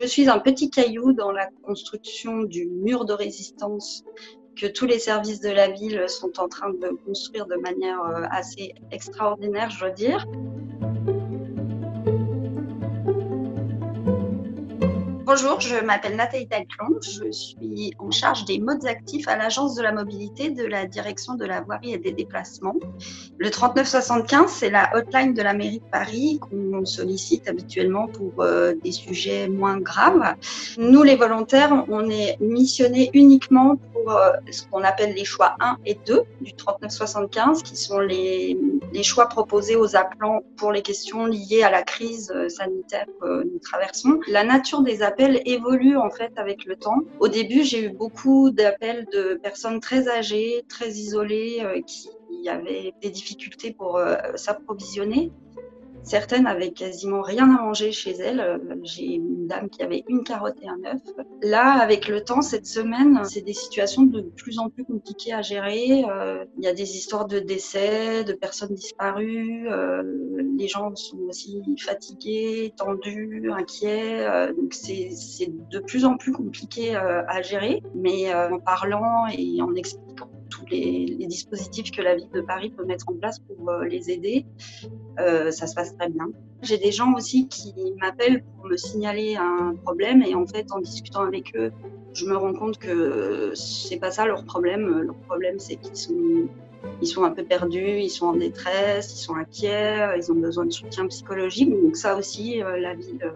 Je suis un petit caillou dans la construction du mur de résistance que tous les services de la ville sont en train de construire de manière assez extraordinaire, je dois dire. Bonjour, je m'appelle Nathalie Taclon, je suis en charge des modes actifs à l'Agence de la mobilité de la direction de la voirie et des déplacements. Le 3975, c'est la hotline de la mairie de Paris qu'on sollicite habituellement pour des sujets moins graves. Nous, les volontaires, on est missionnés uniquement pour ce qu'on appelle les choix 1 et 2 du 3975, qui sont les choix proposés aux appelants pour les questions liées à la crise sanitaire que nous traversons. La nature des appels évolue en fait avec le temps. Au début, j'ai eu beaucoup d'appels de personnes très âgées, très isolées, qui avaient des difficultés pour s'approvisionner. Certaines avaient quasiment rien à manger chez elles. J'ai une dame qui avait une carotte et un œuf. Là, avec le temps, cette semaine, c'est des situations de plus en plus compliquées à gérer. Il y a des histoires de décès, de personnes disparues. Les gens sont aussi fatigués, tendus, inquiets. Donc c'est de plus en plus compliqué à gérer. Mais en parlant et en expliquant tous les dispositifs que la ville de Paris peut mettre en place pour les aider, ça se passe très bien. J'ai des gens aussi qui m'appellent pour me signaler un problème et en fait, en discutant avec eux, je me rends compte que c'est pas ça leur problème. Leur problème, c'est qu'ils sont un peu perdus, ils sont en détresse, ils sont inquiets, ils ont besoin de soutien psychologique. Donc ça aussi, la ville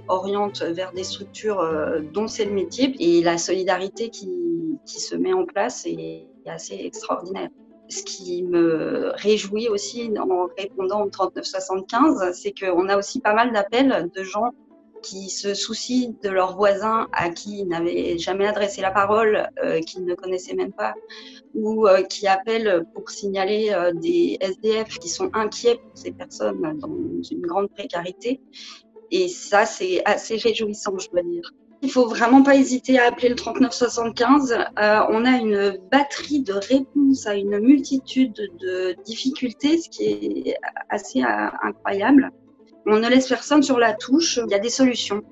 oriente vers des structures dont c'est le métier et la solidarité qui se met en place est assez extraordinaire. Ce qui me réjouit aussi en répondant au 3975, c'est qu'on a aussi pas mal d'appels de gens qui se soucient de leurs voisins à qui ils n'avaient jamais adressé la parole, qu'ils ne connaissaient même pas, ou qui appellent pour signaler des SDF qui sont inquiets pour ces personnes dans une grande précarité. Et ça, c'est assez réjouissant, je dois dire. Il faut vraiment pas hésiter à appeler le 3975. On a une batterie de réponses à une multitude de difficultés, ce qui est assez incroyable. On ne laisse personne sur la touche. Il y a des solutions.